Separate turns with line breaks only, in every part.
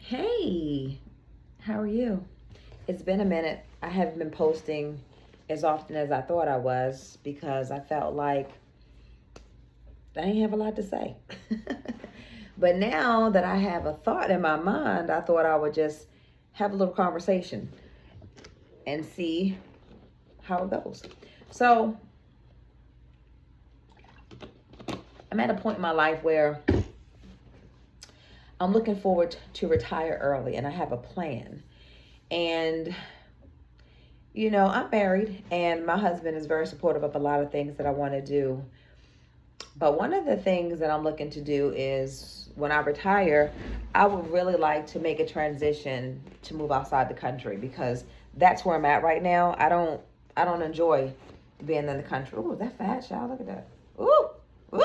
Hey, how are you? It's been a minute. I haven't been posting as often as I thought I was because I felt like I didn't have a lot to say. But now that I have a thought in my mind, I thought I would just have a little conversation and see how it goes. So I'm at a point in my life where I'm looking forward to retire early and I have a plan. And I'm married and my husband is very supportive of a lot of things that I want to do. But one of the things that I'm looking to do is when I retire, I would really like to make a transition to move outside the country because that's where I'm at right now. I don't enjoy being in the country. Ooh, is that fat, y'all? Look at that. Ooh, woo,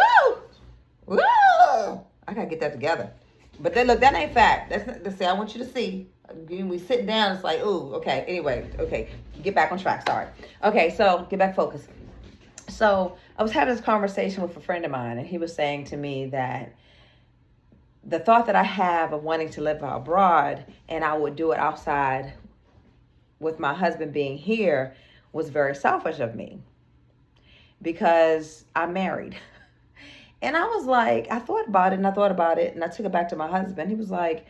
woo. I gotta get that together. But then look, that ain't fat. That's see. I want you to see. When we sitting down, it's like, ooh, okay. Anyway, okay, get back on track. Sorry. Okay, so get back focused. So I was having this conversation with a friend of mine, and he was saying to me that the thought that I have of wanting to live abroad and I would do it outside with my husband being here was very selfish of me because I'm married. And I was like, I thought about it and I thought about it and I took it back to my husband. He was like,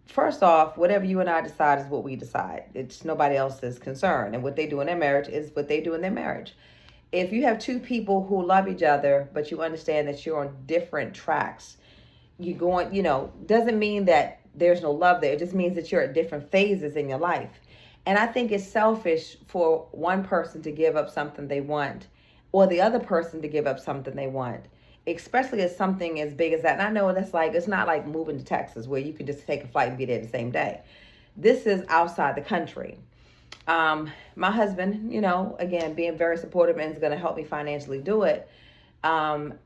first off, whatever you and I decide is what we decide. It's nobody else's concern. And what they do in their marriage is what they do in their marriage. If you have two people who love each other, but you understand that you're on different tracks, doesn't mean that there's no love there. It just means that you're at different phases in your life. And I think it's selfish for one person to give up something they want or the other person to give up something they want, especially as something as big as that. And I know that's like, it's not like moving to Texas where you can just take a flight and be there the same day. This is outside the country. My husband, again, being very supportive and is going to help me financially do it.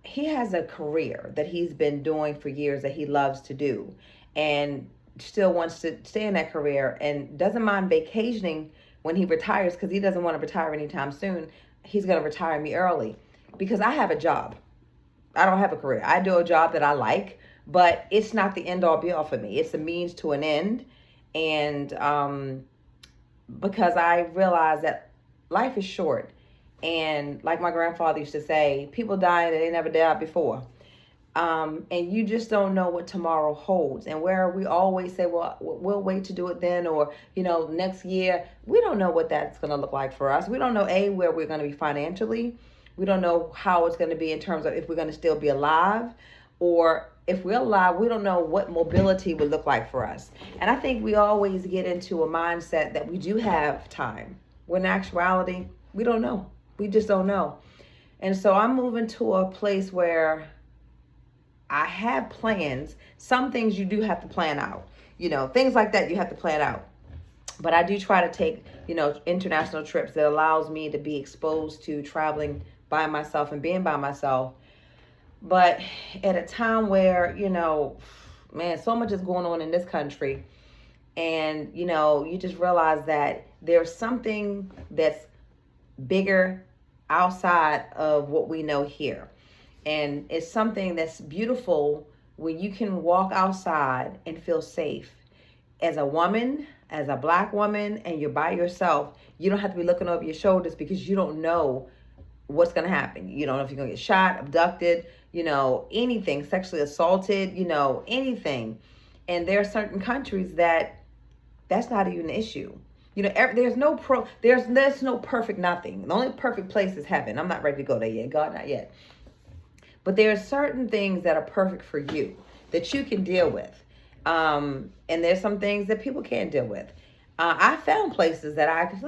He has a career that he's been doing for years that he loves to do and still wants to stay in that career and doesn't mind vacationing when he retires because he doesn't want to retire anytime soon. He's going to retire me early because I have a job. I don't have a career. I do a job that I like, but it's not the end all be all for me. It's a means to an end. And because I realize that life is short. And like my grandfather used to say, people die and they never died before. And you just don't know what tomorrow holds. And where we always say, well, we'll wait to do it then, or, next year, we don't know what that's going to look like for us. We don't know, where we're going to be financially. We don't know how it's going to be in terms of if we're going to still be alive, or if we're alive, we don't know what mobility would look like for us. And I think we always get into a mindset that we do have time, when in actuality, we don't know. We just don't know. And so I'm moving to a place where I have plans. Some things you do have to plan out. Things like that you have to plan out. But I do try to take, international trips that allows me to be exposed to traveling by myself and being by myself. But at a time where, man, so much is going on in this country. And, you just realize that there's something that's bigger outside of what we know here. And it's something that's beautiful when you can walk outside and feel safe. As a woman, as a Black woman, and you're by yourself, you don't have to be looking over your shoulders because you don't know what's going to happen. You don't know if you're going to get shot, abducted, anything, sexually assaulted, anything. And there are certain countries that's not even an issue. There's no perfect nothing. The only perfect place is heaven. I'm not ready to go there yet. God, not yet. But there are certain things that are perfect for you that you can deal with. And there's some things that people can't deal with. I found places that I could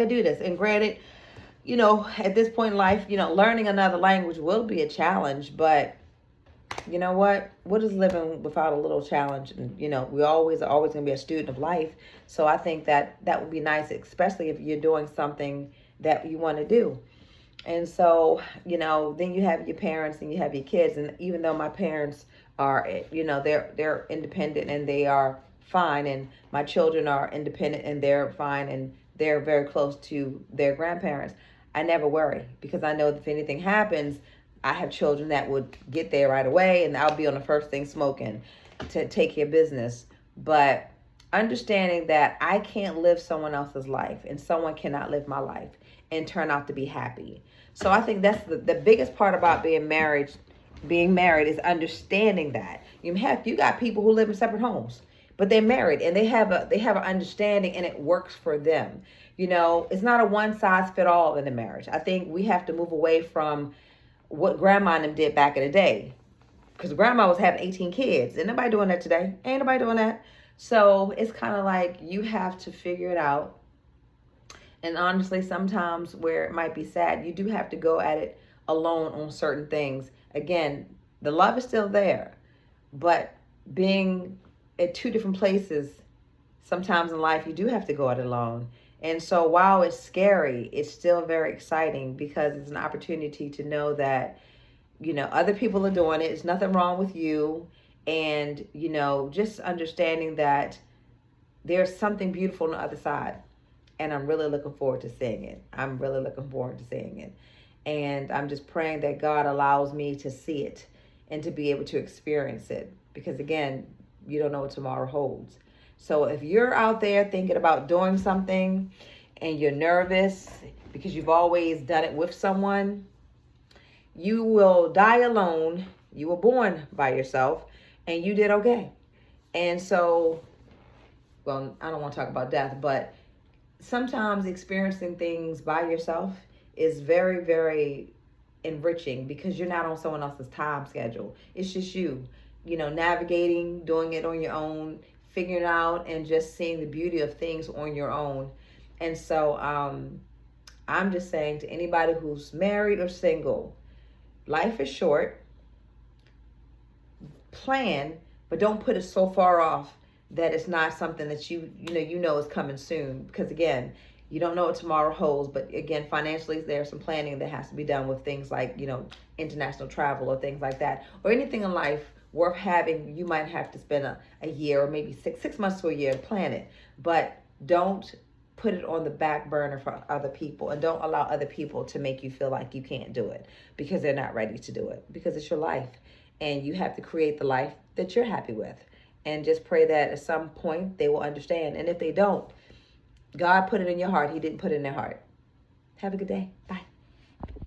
do this. And granted, at this point in life, learning another language will be a challenge. But you know what? What is living without a little challenge? And, we are always going to be a student of life. So I think that would be nice, especially if you're doing something that you want to do. And so, then you have your parents and you have your kids. And even though my parents are, they're independent and they are fine. And my children are independent and they're fine. And they're very close to their grandparents. I never worry because I know that if anything happens, I have children that would get there right away. And I'll be on the first thing smoking to take care of business. But understanding that I can't live someone else's life and someone cannot live my life and turn out to be happy. So I think that's the biggest part about being married is understanding that. You got people who live in separate homes, but they're married and they have an understanding and it works for them. It's not a one size fit all in the marriage. I think we have to move away from what grandma and them did back in the day. Because grandma was having 18 kids. Ain't nobody doing that today. Ain't nobody doing that. So it's kind of like you have to figure it out. And honestly, sometimes where it might be sad, you do have to go at it alone on certain things. Again, the love is still there, but being at two different places, sometimes in life, you do have to go it alone. And so while it's scary, it's still very exciting because it's an opportunity to know that, other people are doing it. There's nothing wrong with you. And, just understanding that there's something beautiful on the other side. And I'm really looking forward to seeing it. I'm really looking forward to seeing it. And I'm just praying that God allows me to see it and to be able to experience it. Because again, you don't know what tomorrow holds. So if you're out there thinking about doing something and you're nervous because you've always done it with someone, you will die alone. You were born by yourself and you did okay. And so, well, I don't want to talk about death, but sometimes experiencing things by yourself is very, very enriching because you're not on someone else's time schedule. It's just you, navigating, doing it on your own, figuring it out, and just seeing the beauty of things on your own. And so I'm just saying to anybody who's married or single, life is short. Plan, but don't put it so far off that it's not something that you know is coming soon. Because again, you don't know what tomorrow holds. But again, financially, there's some planning that has to be done with things like international travel or things like that, or anything in life worth having. You might have to spend a year or maybe six months to a year to plan it. But don't put it on the back burner for other people, and don't allow other people to make you feel like you can't do it because they're not ready to do it, because it's your life and you have to create the life that you're happy with. And just pray that at some point they will understand. And if they don't, God put it in your heart. He didn't put it in their heart. Have a good day. Bye.